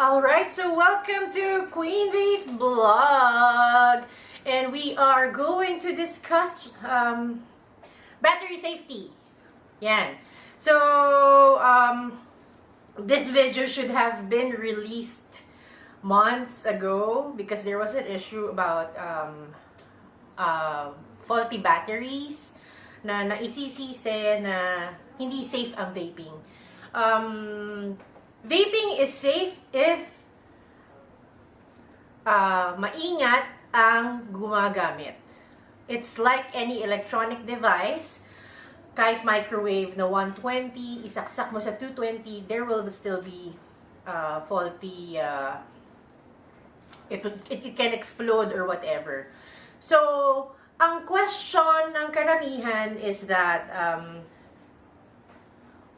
Alright, so welcome to Queen V's vlog. And we are going to discuss battery safety. Yan. So, this video should have been released months ago because there was an issue about faulty batteries na naisisisi na hindi safe ang vaping. Vaping is safe if maingat ang gumagamit. It's like any electronic device. Kahit microwave na 120, isaksak mo sa 220, there will still be faulty, it can explode or whatever. So, ang question ng karamihan is that,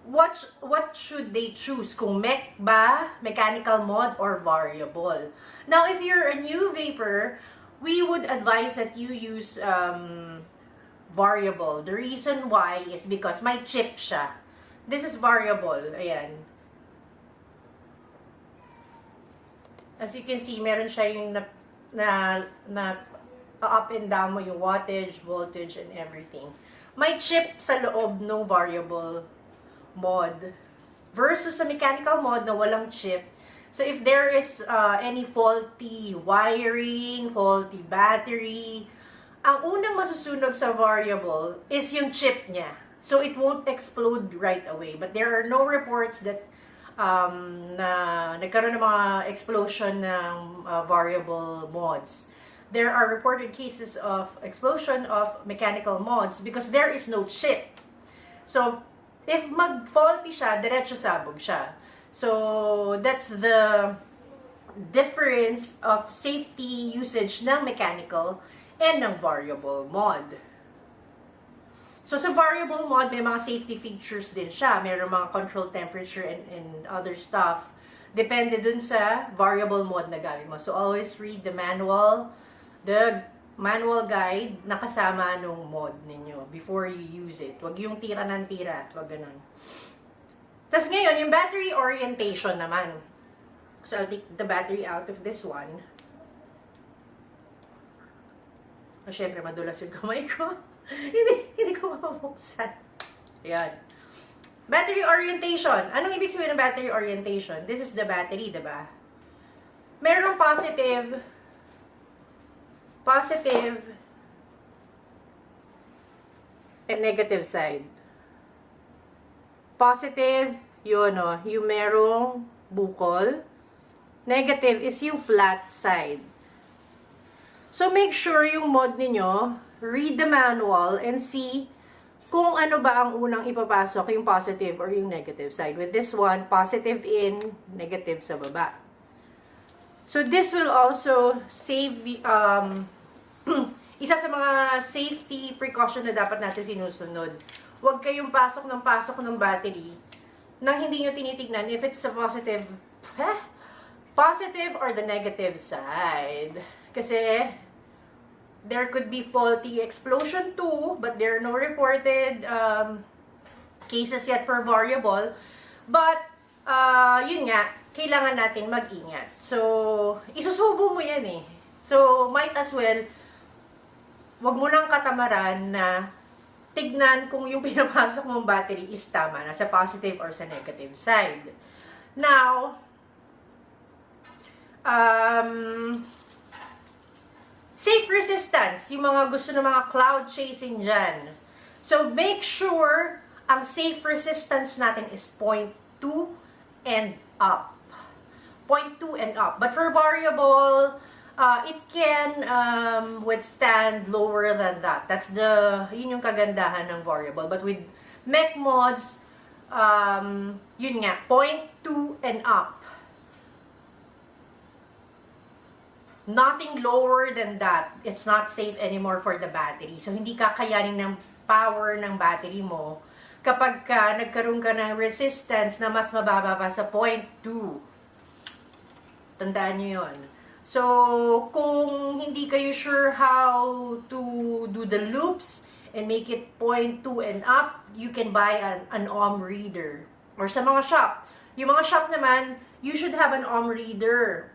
what should they choose? Kung mech ba, mechanical mod, or variable? Now, if you're a new vapor, we would advise that you use variable. The reason why is because may chip siya. This is variable. Ayan. As you can see, meron siya yung na up and down mo yung wattage, voltage, and everything. May chip sa loob ng variable mod versus sa mechanical mod na walang chip. So if there is any faulty wiring, faulty battery, ang unang masusunog sa variable is yung chip niya. So it won't explode right away. But there are no reports that na nagkaroon ng mga explosion ng variable mods. There are reported cases of explosion of mechanical mods because there is no chip. So if mag-faulty siya, diretso sabog siya. So, that's the difference of safety usage ng mechanical and ng variable mod. So, sa variable mod, may mga safety features din siya. Mayroong mga control temperature and other stuff. Depende dun sa variable mod na gamit mo. So, always read the manual guide na kasama nung mod ninyo before you use it. Huwag yung tira ng tira. Huwag ganun. Tapos ngayon, yung battery orientation naman. So, I'll take the battery out of this one. O, syempre, madulas yung kamay ko. hindi ko mapapuksan. Ayan. Battery orientation. Anong ibig sabihin ng battery orientation? This is the battery, diba? Merong positive and negative side. Positive, yun o, yung merong bukol. Negative is yung flat side. So, make sure yung mod ninyo, read the manual and see kung ano ba ang unang ipapasok, yung positive or yung negative side. With this one, positive in, negative sa baba. So, this will also save isa sa mga safety precaution na dapat natin sinusunod. Huwag kayong pasok ng battery nang hindi nyo tinitignan if it's a positive or the negative side. Kasi there could be faulty explosion too, but there are no reported cases yet for variable. But, yun nga, kailangan natin mag-ingat. So, isusubo mo yan eh. So, might as well, wag mo nang katamaran na tignan kung yung pinapasok mong battery is tama, nasa positive or sa negative side. Now, safe resistance, yung mga gusto ng mga cloud chasing dyan. So, make sure ang safe resistance natin is 0.2 and up. 0.2 and up. But for variable, it can withstand lower than that. Yun yung kagandahan ng variable. But with mech mods, yun nga, 0.2 and up. Nothing lower than that. It's not safe anymore for the battery. So, hindi kakayanin ng power ng battery mo kapag nagkaroon ka ng resistance na mas mababa pa sa 0.2. Tandaan nyo yun. So, kung hindi kayo sure how to do the loops and make it 0.2 and up, you can buy an ohm reader. Or sa mga shop. Yung mga shop naman, you should have an ohm reader.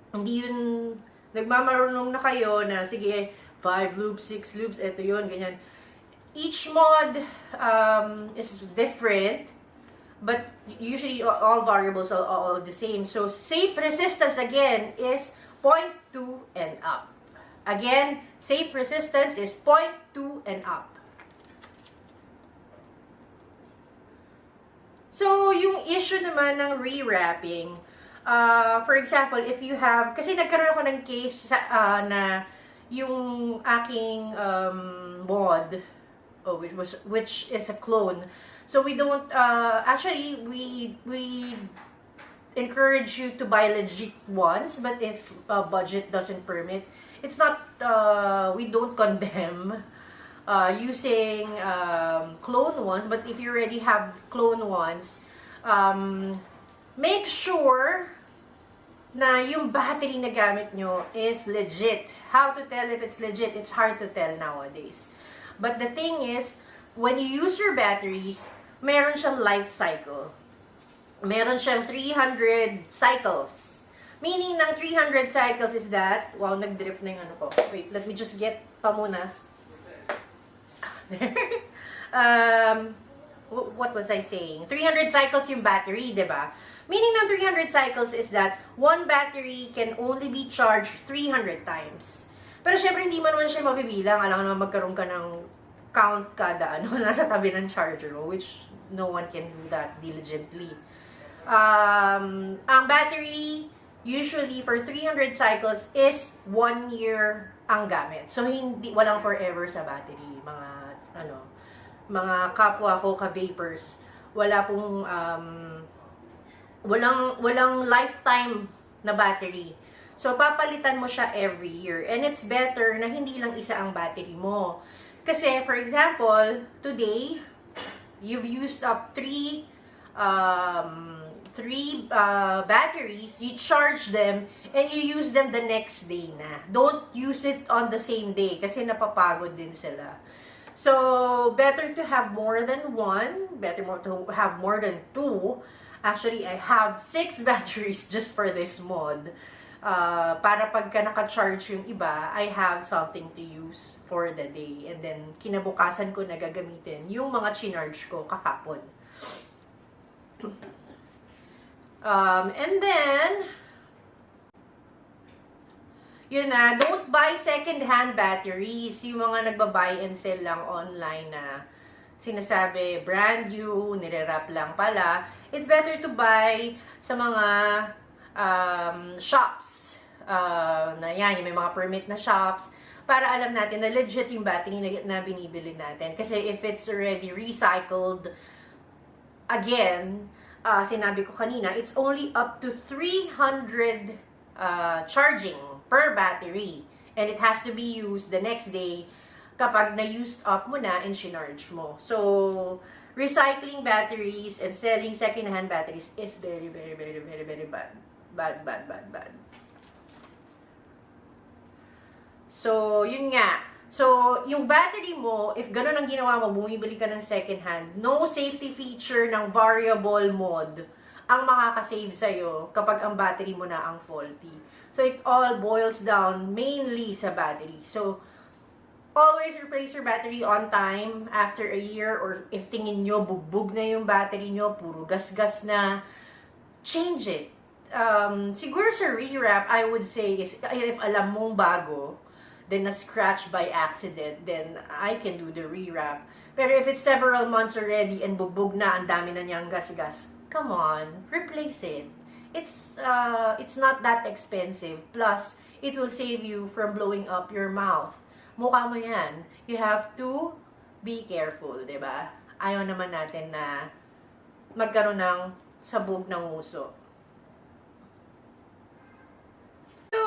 Hindi yun, nagmamarunong na kayo na, sige, 5 loops, 6 loops, eto yun, ganyan. Each mod is different, but usually all variables are all the same. So, safe resistance, again, is 0.2 and up. Again, safe resistance is 0.2 and up. So, yung issue naman ng rewrapping, for example, if you have, kasi nagkaroon ako ng case na yung aking mod, which is a clone. So we don't, actually, we encourage you to buy legit ones, but if budget doesn't permit, it's not, we don't condemn using clone ones, but if you already have clone ones, make sure na yung battery na gamit nyo is legit. How to tell if it's legit? It's hard to tell nowadays. But the thing is, when you use your batteries, meron siyang life cycle. Meron siyang 300 cycles. Meaning ng 300 cycles is that, wow, nag-drip na yung ano ko. Wait, let me just get pamunas. There. What was I saying? 300 cycles yung battery, diba? Meaning ng 300 cycles is that one battery can only be charged 300 times. Pero syempre hindi mo naman siya mabibilang. Alam naman magkaroon ka ng count kada ano nasa tabi ng charger mo, which no one can do that diligently. Ang battery usually for 300 cycles is 1 year ang gamit. So hindi walang forever sa battery, mga kapwa ko ka-vapers. Wala pong walang lifetime na battery. So, papalitan mo siya every year. And it's better na hindi lang isa ang battery mo. Kasi, for example, today, you've used up three batteries, you charge them, and you use them the next day na. Don't use it on the same day kasi napapagod din sila. So, better to have more than one, better to have more than two. Actually, I have 6 batteries just for this mod. Para pagka naka-charge yung iba, I have something to use for the day. And then, kinabukasan ko na gagamitin yung mga chinarge ko kahapon. And then, yun na, don't buy second-hand batteries. Yung mga nagba-buy and sell lang online na sinasabi, brand new, nire-wrap lang pala. It's better to buy sa mga shops. Na yan, yung may mga permit na shops. Para alam natin na legit yung battery na binibili natin. Kasi if it's already recycled, again, sinabi ko kanina, it's only up to 300 charging per battery. And it has to be used the next day kapag na-used up mo na and sinarge mo. So, recycling batteries and selling second-hand batteries is very, very, very, very, very bad. Bad, bad, bad, bad. So, yun nga. So, yung battery mo, if ganun ang ginawa mo, bumibili ka ng second-hand, no safety feature ng variable mode ang makakasave sa'yo kapag ang battery mo na ang faulty. So, it all boils down mainly sa battery. So, always replace your battery on time after a year, or if tingin nyo bugbog na yung battery nyo, puro gas-gas na, change it. Siguro sa rewrap, I would say, is if alam mong bago, then na-scratch by accident, then I can do the rewrap. Pero if it's several months already and bugbog na, ang dami na niyang gas-gas, come on, replace it. It's not that expensive. Plus, it will save you from blowing up your mouth. Mukha mo yan. You have to be careful, diba? Ayaw naman natin na magkaroon ng sabog ng uso. So,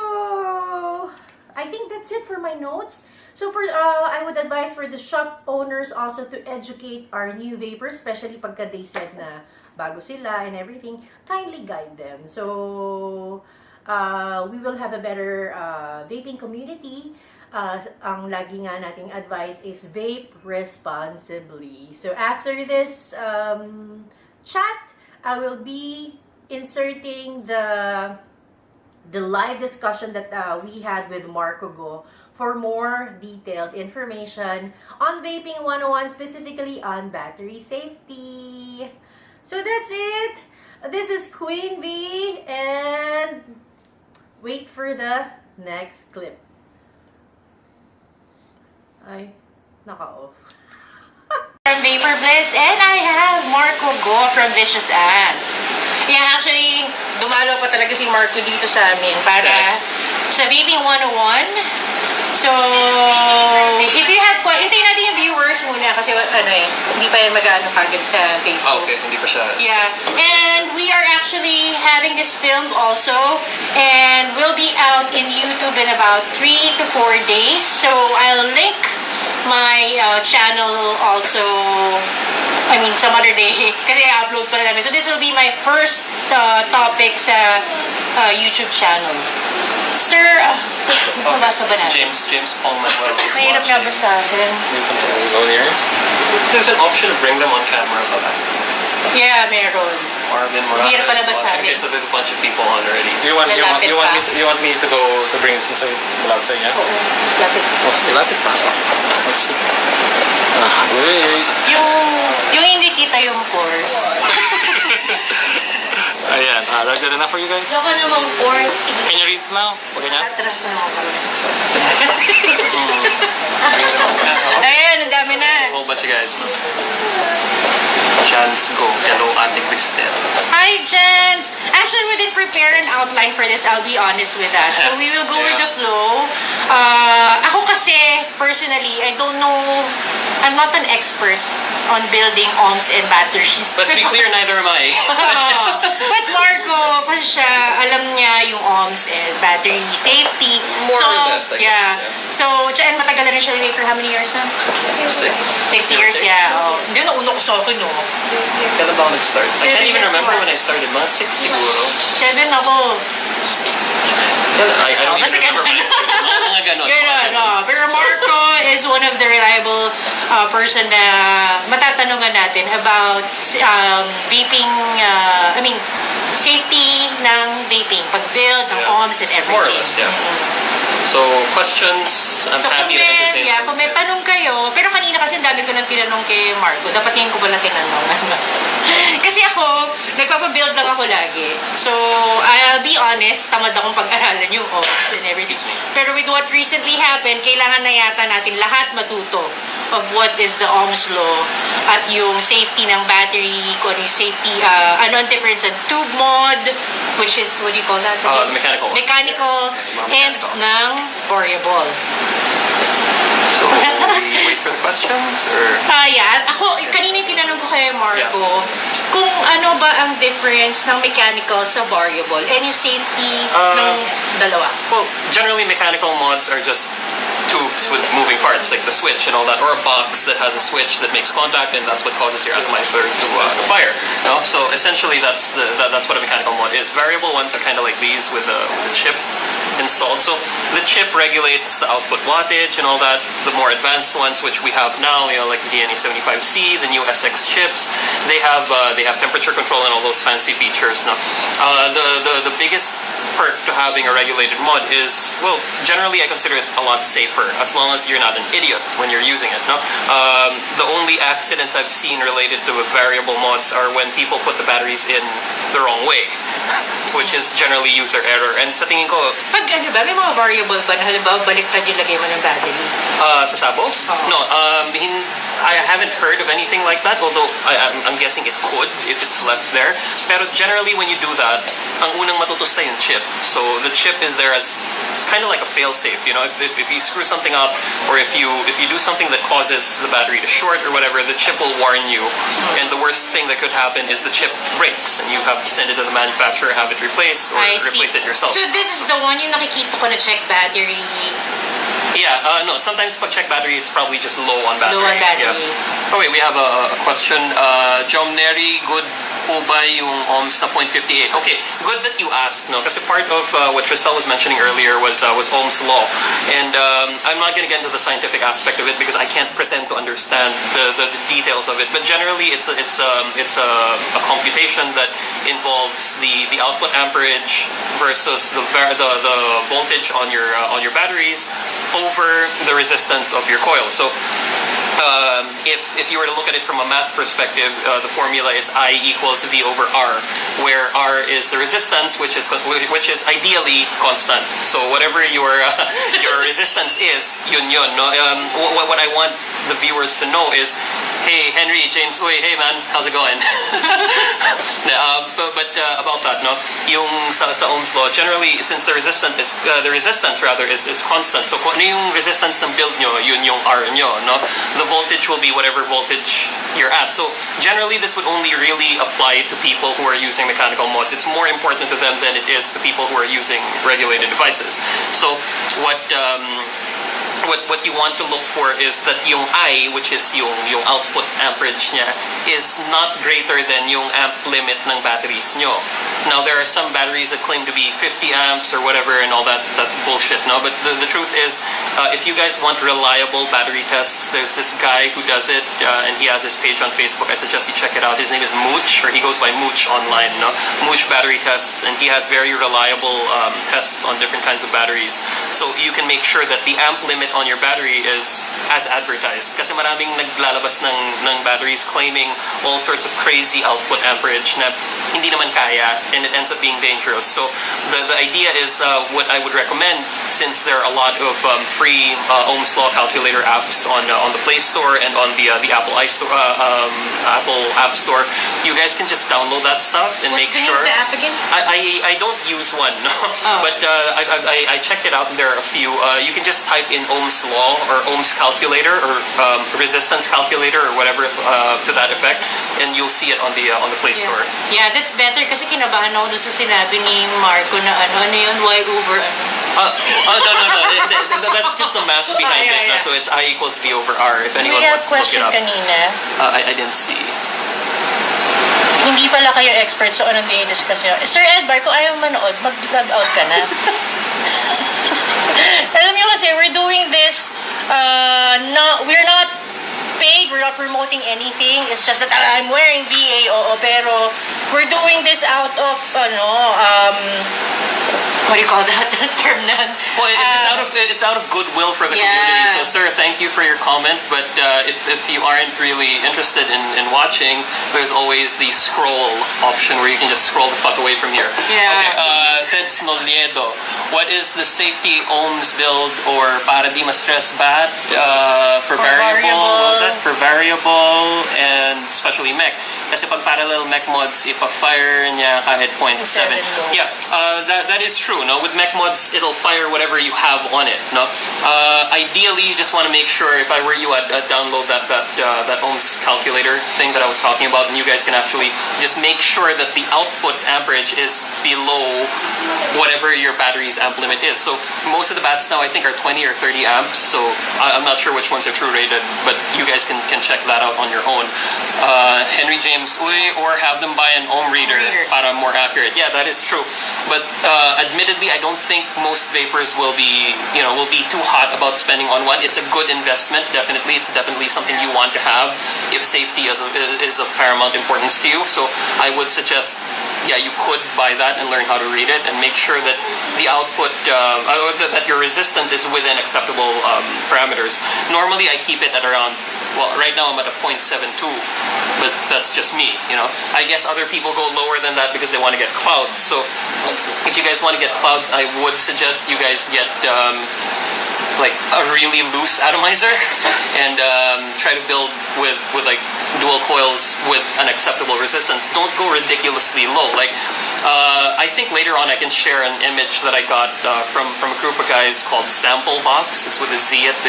I think that's it for my notes. So, I would advise for the shop owners also to educate our new vapors, especially pagka they said na bago sila and everything, kindly guide them. So, we will have a better vaping community. Ang lagi nga nating advice is vape responsibly. So after this chat, I will be inserting the live discussion that we had with Marco Go for more detailed information on Vaping 101, specifically on battery safety. So that's it. This is Queen Bee, and wait for the next clip. Ay, naka-off. From Vaper Bliss, and I have Marco Go from Vicious Ann. Yeah, actually, dumalo pa talaga si Marco dito sa amin para sa Vaping 101. So, if you have hintayin natin yung viewers muna kasi hindi pa yan mag-ano kagad sa Facebook. Okay, hindi pa siya. Yeah, and we are actually having this filmed also, and will be out in YouTube in about 3 to 4 days. So, I'll link my channel also, some other day, kasi i-upload pa namin. So, this will be my first topic sa YouTube channel. Sir, mabasa ba natin? James Paul Manuel. Mahirap nga basahin. Need something to go here. There's an option to bring them on camera pala. Yeah, meron. Marvin Morales. Mahirap pala basahin. Okay, so there's a bunch of people on already. You want me to go to bring it since I malapit sa inyo? Oo, lapit. Lapit pa. Let's see. Wait. Yung hindi kita yung pores. Ayan, good enough for you guys? Yung ka namang pores. Can you read now? Okay na? Atras na ako. Ayan, ang dami na. There's a whole bunch of guys. Chance go. Hello, Ate Cristel. Hi, Jens! Actually, we didn't prepare an outline for this, I'll be honest with that. So, we will go with the flow. Ako kasi, personally, I don't know, I'm not an expert on building ohms and batteries. Let's be clear, neither am I. But Marco, kasi siya, alam niya yung ohms and battery safety. More or less, I guess. Yeah. So, and matagal na rin siya for how many years na? 6 years, yeah. Oh. Hindi, nauna ko sa akin, no? Kailan ba ako nag-start? I can't even remember when I started. Mga 6 siguro. 7 ako. I don't even remember when I started. Mga ganon. Pero Marco is one of the reliable person na matatanungan natin about vaping, safety ng vaping, pag-build ng ohms and everything. More or less, yeah. So, questions, I'm happy to entertain. Kung may tanong kayo, pero kanina kasi dami ko nang tinanong kay Marco, dapat ngayon ko pala tinanong. Kasi ako, nagpapabuild lang ako lagi. So, I'll be honest, tamad akong pag-aralan yung ohms and everything. Pero with what recently happened, kailangan na yata natin lahat matuto of what is the ohms law at yung safety ng battery, kung ano yung safety, ano ang difference ng tube mod, which is, what do you call that? Mechanical. Mechanical, and ng variable. So, we wait for the questions, or? Yeah. Ako, kanina yung tinanong ko kay Marco, kung ano ba ang difference ng mechanical sa variable, and yung safety ng dalawa. Well, generally mechanical mods are just tubes with moving parts, like the switch and all that, or a box that has a switch that makes contact, and that's what causes your atomizer to fire. No? So essentially, that's what a mechanical mod is. Variable ones are kind of like these with the chip installed. So the chip regulates the output wattage and all that. The more advanced ones, which we have now, like the DNA75C, the new SX chips, they have temperature control and all those fancy features. Now, the biggest perk to having a regulated mod is, well, generally I consider it a lot safer as long as you're not an idiot when you're using it. No, the only accidents I've seen related to variable mods are when people put the batteries in the wrong way, which is generally user error. And sa tingin ko, pag ano ba, may mga variable ba na halimbawa baliktad yung lagay mo ng battery? Sa sabo? No, I haven't heard of anything like that, although I'm guessing it could if it's left there. Pero generally when you do that, ang unang matutusta yung chip. So the chip is there as kind of like a fail-safe. You know, if you screw something up, or if you do something that causes the battery to short or whatever, the chip will warn you. And the worst thing that could happen is the chip breaks, and you have to send it to the manufacturer, have it replaced, or replace it yourself. So this is the one yung nakikita ko na check battery. Yeah, no, sometimes pag check battery, it's probably just low on battery. Low on battery. Yeah. Oh wait, we have a question. Jomneri, good po ba yung ohms na 0.58? Okay, good that you asked, no? Kasi part of what Crystal was mentioning earlier was Ohm's law. And I'm not going to get into the scientific aspect of it because I can't pretend to understand the details of it. But generally, it's a computation that involves the output amperage versus the voltage on your batteries over the resistance of your coil. So if you were to look at it from a math perspective, the formula is I equals V over R, where R is the resistance, which is ideally constant. So whatever your resistance is, yun. No? What I want the viewers to know is, hey Henry, James, hey man, how's it going? But about that, no, yung sa Ohm's law, generally since the resistance is constant. So kung ano yung resistance ng build nyo, yun yung R nyo, no? The voltage will be whatever voltage you're at. So generally this would only really apply to people who are using mechanical mods. It's more important to them than it is to people who are using regulated devices. So what you want to look for is that yung I, which is yung output amperage niya, is not greater than yung amp limit ng batteries nyo. Now, there are some batteries that claim to be 50 amps or whatever and all that bullshit, no? But the truth is, if you guys want reliable battery tests, there's this guy who does it, and he has his page on Facebook. I suggest you check it out. His name is Mooch, or he goes by Mooch online, no? Mooch Battery Tests, and he has very reliable tests on different kinds of batteries. So you can make sure that the amp limit on your battery is as advertised. Kasi maraming naglalabas ng batteries claiming all sorts of crazy output amperage na hindi naman kaya, and it ends up being dangerous. So the idea is what I would recommend, since there are a lot of free Ohm's law calculator apps on the Play Store and on the Apple Apple App Store. You guys can just download that stuff and What's make the sure. name of the app again? I don't use one, no. But I checked it out, and there are a few. You can just type in Ohm's law or Ohm's calculator or resistance calculator or whatever to that effect, and you'll see it on the Play Store. Yeah, that's better kasi kinabahan ako doon sa sinabi ni Marco na ano yun, Y over No. That's just the math behind it. No? So it's I equals V over R. If anyone May wants to look question it up. kanina. I didn't see. Hindi pala kayo expert sa anong dinidiscuss nyo. Sir Edbar, kung ayaw manood, mag-log out ka na. Alam nyo kasi, we're doing this, we're not paid, we're not promoting anything. It's just that I'm wearing VA, pero we're doing this out of, what do you call that term na? Well, it's out of goodwill for the community. So, sir, thank you for your comment. But if you aren't really interested in watching, there's always the scroll option where you can just scroll the fuck away from here. Yeah. Okay. Teds Noliedo, what is the safety ohms build or para di ma-stress bat for variable? What was that? For variable and especially mech. Kasi pag parallel mech mods, ipa-fire niya kahit 0.7. Yeah, that is true. No, with mech mods, it'll fire whatever you have on it. No, ideally, you just want to make sure. If I were you, I'd download that ohms calculator thing that I was talking about, and you guys can actually just make sure that the output amperage is below whatever your battery's amp limit is. So most of the bats now, I think, are 20 or 30 amps. So I'm not sure which ones are true rated, but you guys can check that out on your own. Henry James, or have them buy an ohm reader para more accurate. Yeah, that is true. But admittedly, I don't think most vapors will be too hot about spending on one. It's a good investment, definitely. It's definitely something you want to have if safety is of paramount importance to you. So I would suggest, you could buy that and learn how to read it, and make sure that the output, that your resistance is within acceptable parameters. Normally, I keep it at around, well, right now I'm at a 0.72, but that's just me, I guess other people go lower than that because they want to get clouds. So if you guys want to get clouds, I would suggest you guys get like a really loose atomizer and try to build with like dual coils with an acceptable resistance. Don't go ridiculously low. Like I think later on I can share an image that I got from a group of guys called Sample Box. It's with a Z at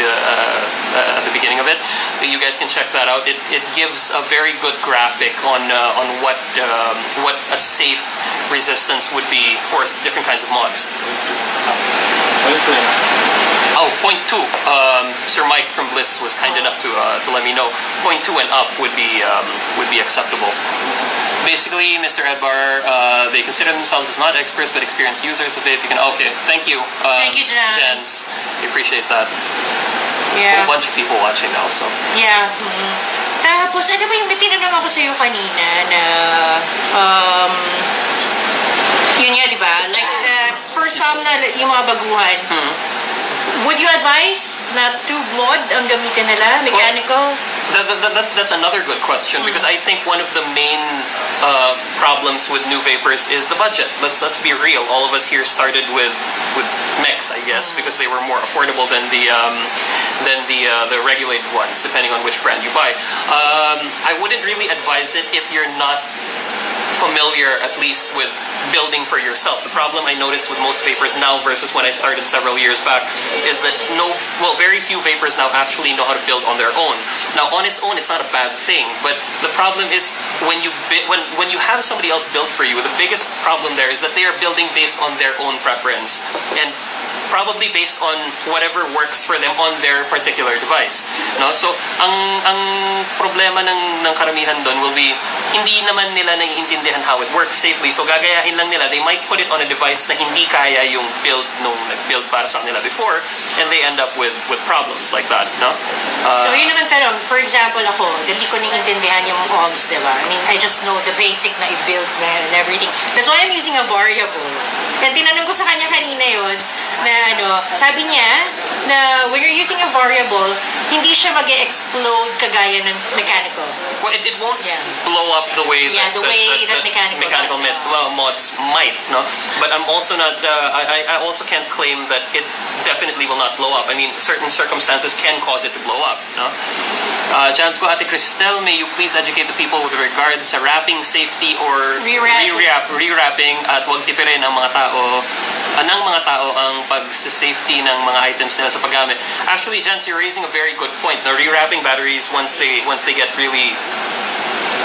the beginning of it. You guys can check that out. It gives a very good graphic on what a safe resistance would be for different kinds of mods. Oh, point two. Sir Mike from Bliss was kind enough to let me know. Point two and up would be acceptable. Basically, Mr. Edbar, they consider themselves as not experts but experienced users of Vaping. Okay, thank you. Thank you, Jans. We appreciate that. Yeah. A whole bunch of people watching now, so. Yeah. Tapos, ano ba yung may tinanong ako sa'yo kanina na, yun nga, di ba? Like, for some na yung mga baguhan, would you advise na tube mod ang gamitin nila? Mechanical? That's another good question because I think one of the main problems with new vapors is the budget. Let's be real. All of us here started with mechs, I guess, because they were more affordable than the regulated ones, depending on which brand you buy. I wouldn't really advise it if you're not familiar, at least, with building for yourself. The problem I notice with most vapors now versus when I started several years back is that very few vapors now actually know how to build on their own. Now, on its own, it's not a bad thing, but the problem is when you have somebody else build for you, the biggest problem there is that they are building based on their own preference and probably based on whatever works for them on their particular device. No? So, ang problema ng karamihan doon will be hindi naman nila naiintindihan how it works safely. So, gagayahin lang nila. They might put it on a device na hindi kaya yung build nung nag-build para sa kanila before, and they end up with problems like that. No? So, yun naman tanong. For example, ako, dali ko naiintindihan yung ohms, diba? I mean, I just know the basic na i-build na and everything. That's why I'm using a variable. Kaya tinanong ko sa kanya kanina yun, na sabi niya na when you're using a variable, hindi siya mag-explode kagaya ng mechanical. Well, it won't blow up the way that mechanical mods might, no? But I'm also not. I also can't claim that it definitely will not blow up. I mean, certain circumstances can cause it to blow up, no? Chance ko, Ate Cristel, may you please educate the people with regard sa wrapping safety or rewrapping at huwag tipirin ang mga tao ang pag-safety ng mga items nila sa paggamit. Actually, Jans, you're raising a very good point. Now, rewrapping batteries once they get really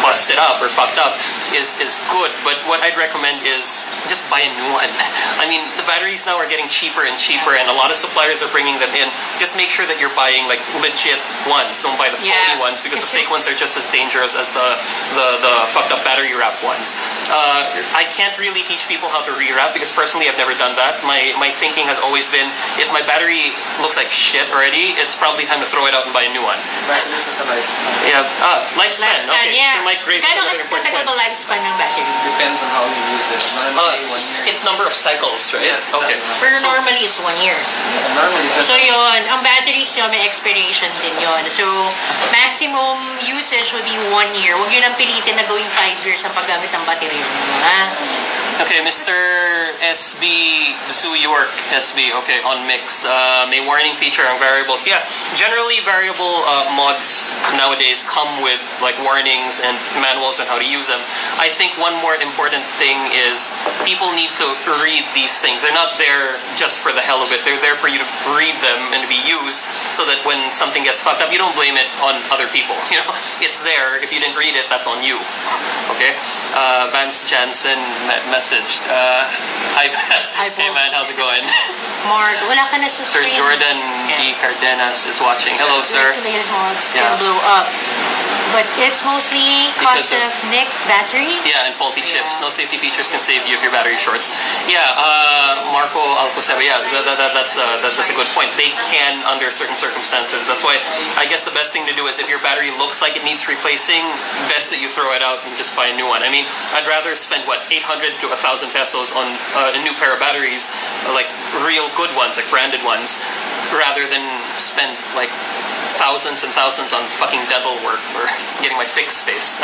busted up or fucked up is good, but what I'd recommend is just buy a new one. I mean, the batteries now are getting cheaper and cheaper, and a lot of suppliers are bringing them in. Just make sure that you're buying like legit ones. Don't buy the phony ones because the fake ones are just as dangerous as the fucked up battery wrap ones. I can't really teach people how to rewrap because personally I've never done that. My thinking has always been if my battery looks like shit already, it's probably time to throw it out and buy a new one. This is a lifespan. Yeah, lifespan. Okay, yeah. So Mike raises another important point. Kano lifespan ng battery? Depends on how you use it. Normally 1 year. It's number of cycles, right? Yes, exactly. Okay. Pero normally it's 1 year. Normally So yun, ang batteries nyo may expiration din yun. So maximum usage would be 1 year. Huwag yun ang pilitin na gawing 5 years ang paggamit ng battery nyo. Ha? Okay, Mr. SB Zoo York SB. Okay, on mix. May warning feature on variables. Yeah, generally variable mods nowadays come with like warnings and manuals on how to use them. I think one more important thing is people need to read these things. They're not there just for the hell of it. They're there for you to read them and to be used so that when something gets fucked up, you don't blame it on other people. You know, it's there. If you didn't read it, that's on you. Okay. Vance Jansen messaged. Hi, hey man, how's it going? Mark, wala ka na sa Sir screen. Jordan D. Cardenas is watching. Hello, sir. Regulated mods can blow up. But it's mostly cause of NIC battery? Yeah, and faulty chips. No safety features can save you if your battery shorts. Yeah, Marco Alcoseba, yeah, that's a good point. They can under certain circumstances. That's why I guess the best thing to do is if your battery looks like it needs replacing, best that you throw it out and just buy a new one. I mean, I'd rather spend, 800 to 1,000 pesos on a new pair of batteries, like real good ones, like branded ones, rather than spend, thousands and thousands on fucking dental work or getting my face fixed.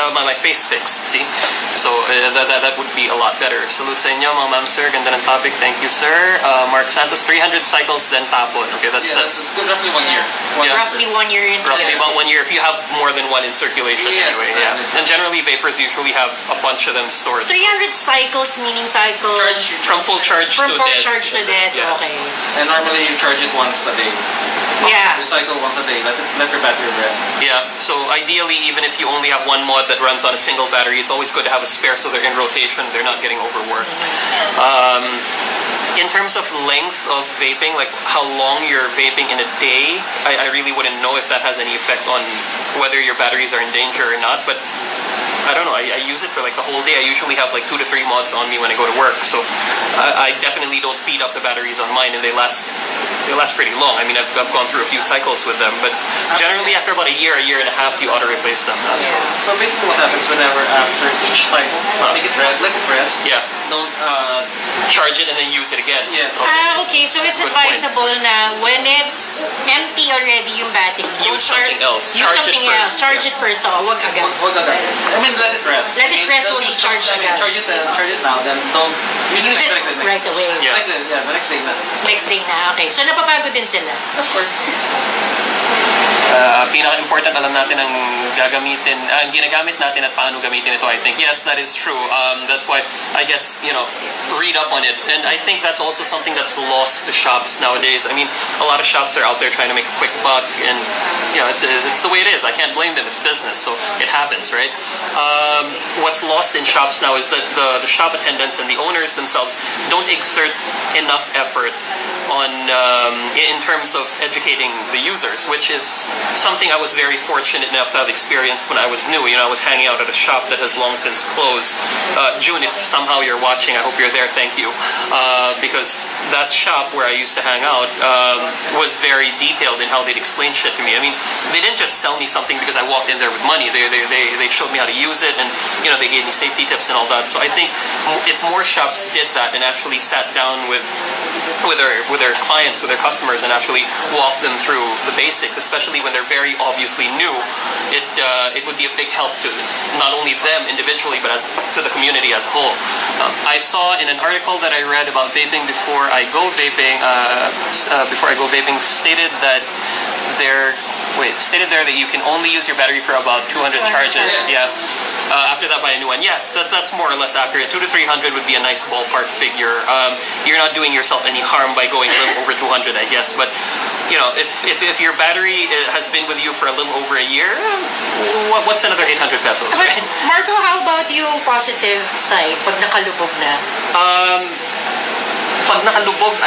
See, so that would be a lot better. Salute sa inyo, mga ma'am, sir. Ganda ng topic. Thank you, sir. Mark Santos, 300 cycles then tapon. Okay, that's roughly 1 year. Roughly 1 year in roughly about 1 year if you have more than one in circulation. Yes, anyway, exactly. yeah. And generally vapors usually have a bunch of them stored. 300 cycles meaning cycle From full charge from to full dead. charge to dead. Yeah. Okay. And normally you charge it once a day. Yeah. Recycle once a day. Let it let your battery rest. Yeah, so ideally, even if you only have one mod that runs on a single battery, it's always good to have a spare so they're in rotation, they're not getting overworked. In terms of length of vaping, like how long you're vaping in a day, I really wouldn't know if that has any effect on whether your batteries are in danger or not, but I don't know, I use it for like the whole day. I usually have like 2 to 3 mods on me when I go to work, so I definitely don't beat up the batteries on mine, and they last pretty long. I mean, I've gone through a few cycles with them, but generally after about a year and a half, you auto replace them. So basically, what happens whenever after each cycle, let it rest. Yeah. Don't Charge it and then use it again. Yes. Okay, so it's Good advisable na when it's empty already yung battery, Use something else. Use Charge it something first. else. Charge it first. Wag agad. Wag agad. I mean, let it rest. Let it rest, Don't wag use i-charge something. agad. Charge it now, then don't use Use it the next day. right away. Yeah. The next day na. Next day na. Okay. So napapagod din sila. Of course. Pinaka-important alam natin ang gagamitin, ang ginagamit natin at paano gamitin ito, I think. Yes, that is true. That's why, I guess, read up on it. And I think that's also something that's lost to shops nowadays. I mean, a lot of shops are out there trying to make a quick buck, and, it's the way it is. I can't blame them. It's business, so it happens, right? What's lost in shops now is that the shop attendants and the owners themselves don't exert enough effort on in terms of educating the users, which is something I was very fortunate enough to have experienced when I was new. I was hanging out at a shop that has long since closed. June, if somehow you're watching, I hope you're there. Thank you, because that shop where I used to hang out was very detailed in how they'd explain shit to me. I mean, they didn't just sell me something because I walked in there with money. They showed me how to use it, and they gave me safety tips and all that. So I think if more shops did that and actually sat down with their clients, with their customers, and actually walk them through the basics, especially when they're very obviously new, it would be a big help to not only them individually, but to the community as a whole. I saw in an article that I read about vaping before I go vaping, stated that stated there that you can only use your battery for about 200 charges. Yeah. After that, buy a new one. Yeah, that's more or less accurate. 200 to 300 would be a nice ballpark figure. You're not doing yourself any harm by going a little over 200, I guess. But if your battery has been with you for a little over a year, what's another 800 pesos, But, right? Marco, how about yung positive side pag nakalubog na? Pag nakalubog,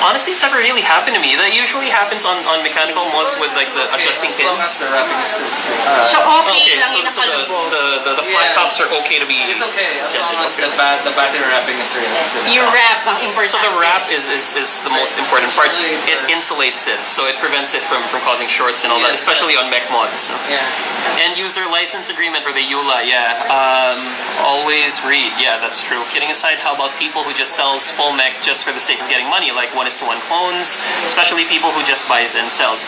honestly, it's never really happened to me. That usually happens on mechanical mods with like the adjusting As long as pins. the wrapping is still free. So okay lang so, yung so nakalubog. the flat tops are okay to be. It's okay as long as okay. the battery wrapping is still Yung wrap ang important. So the wrap is the most important part. It insulates it, so it prevents it from causing shorts and all that, Yes, especially on mech mods. Yeah. End user license agreement, or the EULA, yeah. Always read, yeah, that's true. Kidding aside, how about people who just sells full mech just for the sake of getting money, like 1:1 clones, especially people who just buys and sells?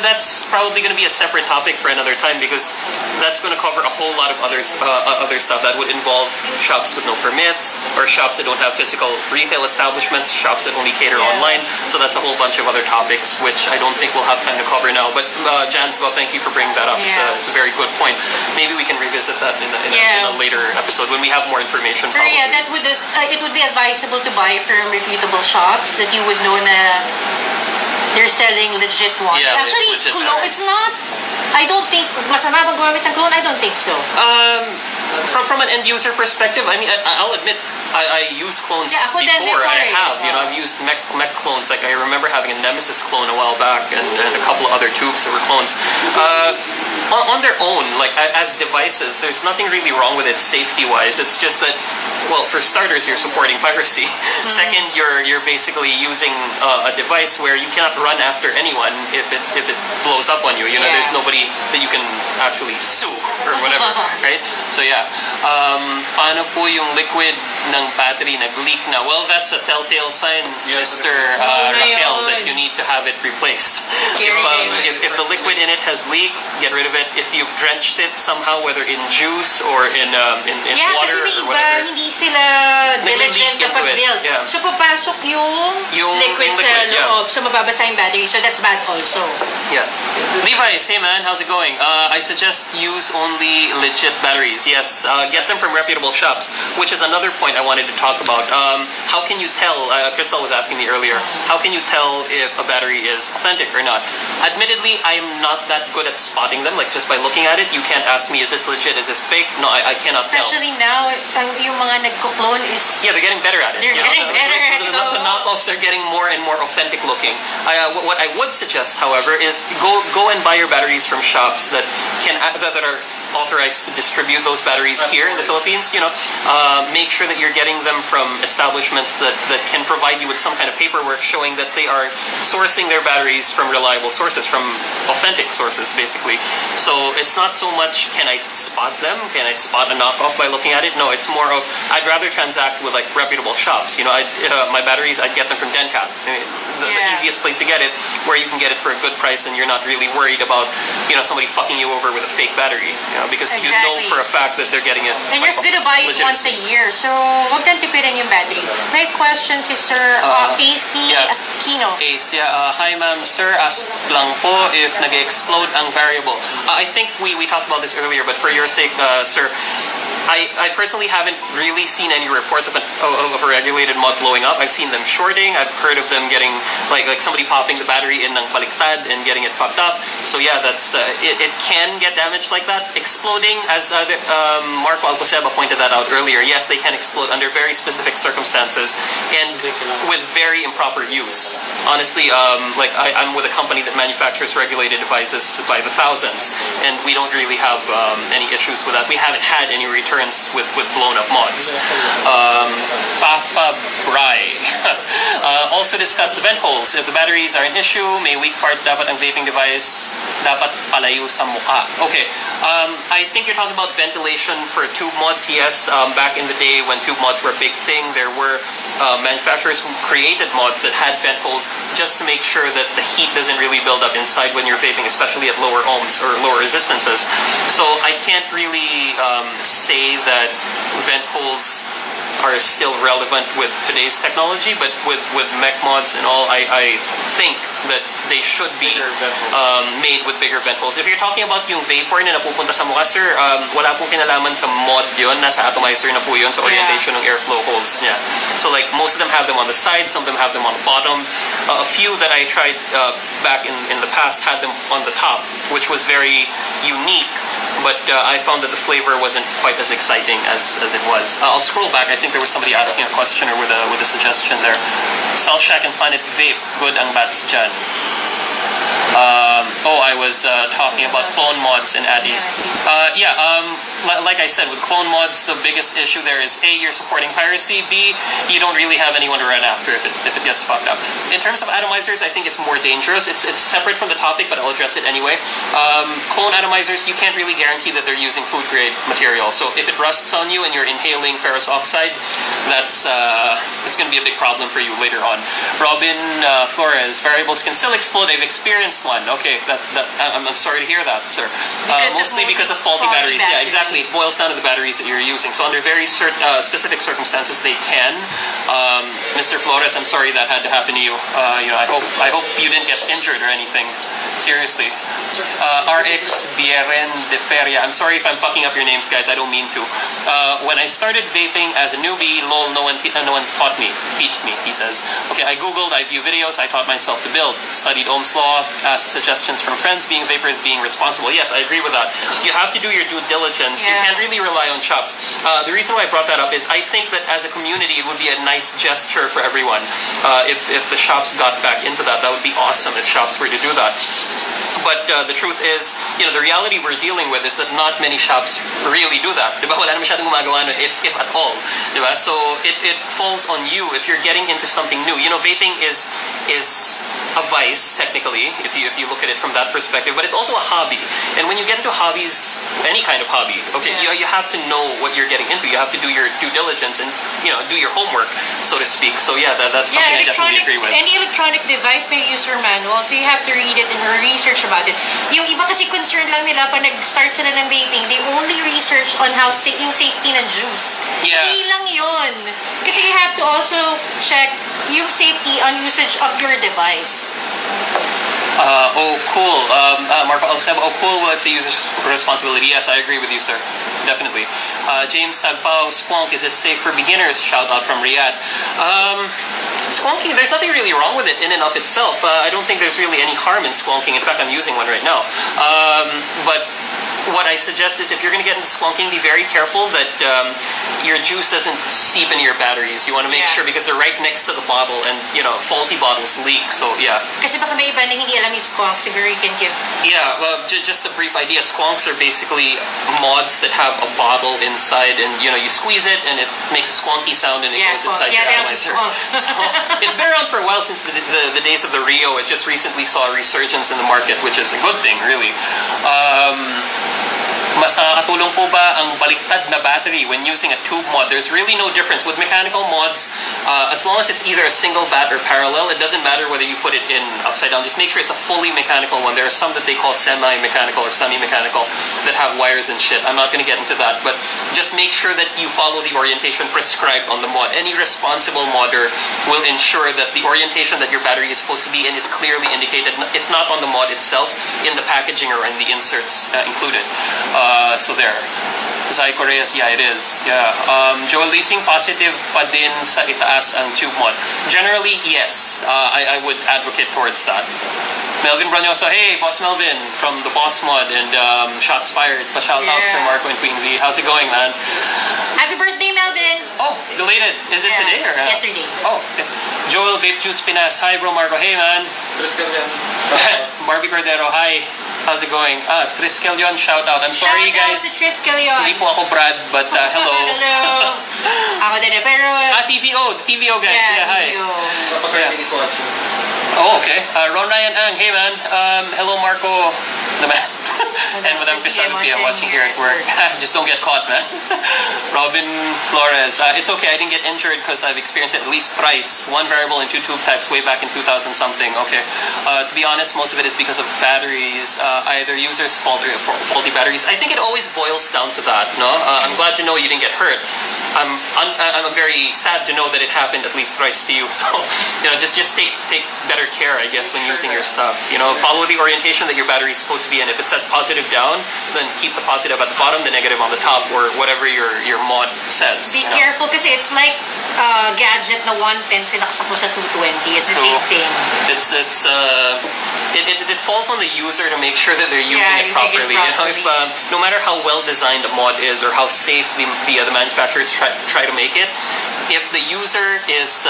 That's probably going to be a separate topic for another time, because that's going to cover a whole lot of other stuff that would involve shops with no permits, or shops that don't have physical retail establishments, shops that only cater online. So that's a whole bunch of other topics, which I don't think we'll have time to cover now. But Jansco, thank you for bringing that up. Yeah. It's a very good point. Maybe we can revisit that in a later episode when we have more information. Pero Probably. yeah, it would be advisable to buy from reputable shops that you would know na they're selling legit ones. Yeah, Actually, legit clone, batteries. it's not. I don't think masama bang gumamit ng clone. I don't think so. From an end user perspective, I mean, I'll admit, I use clones Yeah, ako din before. I before, have, yeah. I've used mech clones. Like I remember having a Nemesis clone a while back, and a couple of other tubes that were clones. On their own, like as devices, there's nothing really wrong with it safety-wise. It's just that, well, for starters, you're supporting piracy. Second, you're basically using a device where you cannot run after anyone if it blows up on you. Yeah. There's nobody that you can actually sue or whatever, right? So yeah. Paano po yung liquid ng battery nag-leak na? Well, that's a telltale sign, Mr. Raquel, that you need to have it replaced. Scary. If the liquid in it has leaked, get rid of it. If you've drenched it somehow, whether either in juice or in Yeah, water kasi may or iba, whatever. hindi sila diligent Nag-leak na into it, pag-build. yeah. So, papasok yung liquid sa liquid, yeah. loob. So, mababasa yung battery. So, that's bad also. Yeah. Levi's, hey man, how's it going? I suggest use only legit batteries. Yes, get them from reputable shops, which is another point I wanted to talk about. How can you tell, Crystal was asking me earlier, how can you tell if a battery is authentic or not? Admittedly, I am not that good at spotting them, like just by looking at it. You can't ask me, is this legit, is this fake? No, I cannot Especially now, yung mga nagko-clone is... Yeah, they're getting better at it. They're getting better at it. The knockoffs are getting more and more authentic looking. What I would suggest, however, is go and buy your batteries from shops that are authorized to distribute those batteries here in the Philippines. Make sure that you're getting them from establishments that can provide you with some kind of paperwork showing that they are sourcing their batteries from reliable sources, from authentic sources, basically. So it's not so much can I spot them, can I spot a knockoff by looking at it? No, it's more of I'd rather transact with like reputable shops. My batteries, I'd get them from Dencap. The easiest place to get it, where you can get it for a good price and you're not really worried about somebody fucking you over with a fake battery. Because you know for a fact that they're getting it. And you're just gonna buy it once a year. So, huwag kang tipirin yung battery. May question si Sir AC Aquino. Ace, yeah. Hi ma'am, sir. Ask lang po if nag-explode ang variable. I think we talked about this earlier, but for your sake, sir, I personally haven't really seen any reports of a regulated mod blowing up. I've seen them shorting. I've heard of them getting like somebody popping the battery in ng baliktad and getting it fucked up. So yeah, it can get damaged like that. Exploding, as Marco Alcoseba pointed that out earlier. Yes, they can explode under very specific circumstances and with very improper use. Honestly, I'm with a company that manufactures regulated devices by the thousands, and we don't really have any issues with that. We haven't had any returns with blown up mods. Fafa Brai also discussed the vent holes. If the batteries are an issue, may weak part dapat ang vaping device dapat palayo sa muka. Okay, I think you're talking about ventilation for tube mods. Yes, back in the day when tube mods were a big thing, there were manufacturers who created mods that had vent holes just to make sure that the heat doesn't really build up inside when you're vaping, especially at lower ohms or lower resistances. So I can't really say that vent holes are still relevant with today's technology, but with mech mods and all, I think that they should be made with bigger vent holes. If you're talking about yung vapor na napupunta sa mukha, sir, wala pong kinalaman sa mod yun. Nasa atomizer na po yun sa orientation ng airflow holes niya. So like most of them have them on the side, some of them have them on the bottom. A few that I tried back in the past had them on the top, which was very unique. But I found that the flavor wasn't quite as exciting as it was. I'll scroll back. I think there was somebody asking a question or with a suggestion there. Salt Shack and Planet Vape, good ang bats dyan. I was talking about clone mods and addies. Like I said, with clone mods, the biggest issue there is A, you're supporting piracy, B, you don't really have anyone to run after if it gets fucked up. In terms of atomizers, I think it's more dangerous. It's separate from the topic, but I'll address it anyway. Clone atomizers, you can't really guarantee that they're using food grade material. So if it rusts on you and you're inhaling ferrous oxide, it's going to be a big problem for you later on. Robin Flores, variables can still explode. I've experienced one. Okay, I'm sorry to hear that, sir. Mostly because of faulty batteries. Yeah, exactly. It boils down to the batteries that you're using. So under very specific circumstances, they can. Mr. Flores, I'm sorry that had to happen to you. I hope you didn't get injured or anything. Seriously. RX Bieren de Feria. I'm sorry if I'm fucking up your names, guys. I don't mean to. When I started vaping as a newbie, lol, no one taught me. Teached me, he says. Okay, I googled, I view videos, I taught myself to build. Studied Ohm's Law, asked suggestions from friends, being vapors, being responsible. Yes, I agree with that. You have to do your due diligence. You can't really rely on shops. The reason why I brought that up is I think that as a community, it would be a nice gesture for everyone. If the shops got back into that would be awesome if shops were to do that. But the truth is, the reality we're dealing with is that not many shops really do that. Diba? Wala na masyadong gumagawa nun, if at all. Diba? So it falls on you if you're getting into something new. Vaping is a vice, technically, if you look at it from that perspective, but it's also a hobby. And when you get into hobbies, any kind of hobby, okay, you have to know what you're getting into. You have to do your due diligence and, do your homework, so to speak. So yeah, that's something I definitely agree with. Any electronic device may user manual, so you have to read it and research about it. Yung iba kasi concerned lang nila pag nag-start sila ng vaping, they only research on how yung safety ng juice. Yeah. Hindi lang yun. Kasi you have to also check yung safety on usage of your device. Oh, cool. Marco Alceb, oh, cool. Well, it's a user's responsibility. Yes, I agree with you, sir. Definitely. James Sagpao, Squonk, is it safe for beginners? Shout out from Riyadh. Squonking, there's nothing really wrong with it in and of itself. I don't think there's really any harm in squonking. In fact, I'm using one right now. But what I suggest is if you're going to get into squonking, be very careful that your juice doesn't seep into your batteries. You want to make sure because they're right next to the bottle and, faulty bottles leak. So, yeah. Kasi baka may iba na hindi alam yung squonk, siguro you can give... Yeah, well, just a brief idea. Squonks are basically mods that have a bottle inside and, you squeeze it and it makes a squonky sound and it goes inside your atomizer. So, it's been around for a while since the days of the Rio. It just recently saw a resurgence in the market, which is a good thing, really. Mas nakakatulong po ba ang baliktad na battery when using a tube mod? There's really no difference. With mechanical mods, as long as it's either a single bat or parallel, it doesn't matter whether you put it in upside down. Just make sure it's a fully mechanical one. There are some that they call semi-mechanical or semi-mechanical that have wires and shit. I'm not going to get into that, but just make sure that you follow the orientation prescribed on the mod. Any responsible modder will ensure that the orientation that your battery is supposed to be in is clearly indicated, if not on the mod itself, in the packaging or in the inserts included. So there. Zai Correas, yeah, it is. Yeah. Joel Leasing, positive pa din sa itaas ang tube mod. Generally, yes. I would advocate towards that. Melvin Branyoso, hey, Boss Melvin from the Boss Mod and Shots Fired. Pa-shoutouts for Marco and Queen V. How's it going, man? Happy birthday, Melvin! Oh, belated. Is it today or? Yesterday. Oh, okay. Joel Vape Juice Pinas, hi bro Marco. Hey man. Barbie Cordero, hi. How's it going? Triskelion, shout out. I'm sorry guys. Shout out to Triskelion. Hindi po ako Brad, but hello. Hello. Ako din pero... TVO guys. Yeah, hi. Papa is watching. Oh, okay. Ron Ryan Ang, hey man. Hello Marco. The man. And Madam Cristiano Pia watching here at work. Just don't get caught, man. Robin Flores. It's okay, I didn't get injured because I've experienced it at least thrice. One variable and 2 tube types way back in 2000 something. Okay. To be honest, most of it is because of batteries. Either users' faulty batteries. I think it always boils down to that, no? I'm glad to know you didn't get hurt. I'm very sad to know that it happened at least thrice to you. So, just take better care, I guess, when using your stuff. Follow the orientation that your battery is supposed to be in. If it says positive down, then keep the positive at the bottom, the negative on the top, or whatever your mod says. Be careful kasi it's like gadget na 110 sinaksak mo sa 220. It's the same thing. It falls on the user to make sure that they're using it properly. If no matter how well designed a mod is or how safe the manufacturers try to make it, if the user is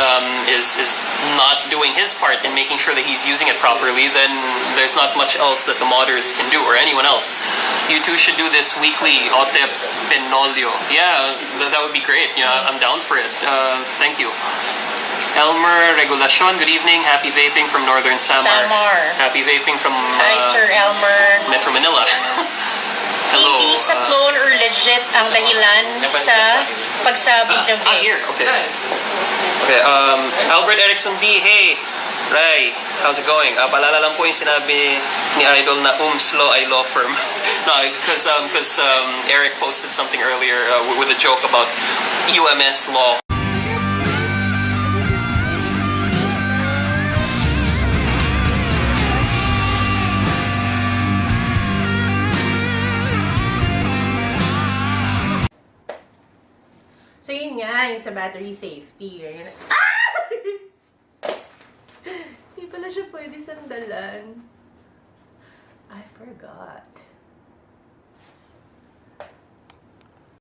not doing his part in making sure that he's using it properly, then there's not much else that the modders can do or anyone else. You two should do this weekly, Otep Penolio. Yeah, that would be great. I'm down for it. Thank you. Elmer Regulacion, good evening. Happy vaping from Northern Samar. Happy vaping from Hi, Sir Elmer. Metro Manila. Hello. Hindi sa clone or legit ang dahilan sa pagsabog ng vape. Here, okay. Okay, Albert Erickson D, hey. Ray, how's it going? Paalala lang po yung sinabi ni Idol na Umslo ay law firm. No, because Eric posted something earlier with a joke about UMS law. So yun nga, yung sa battery safety. Hindi pala siya pwede sandalan. I forgot.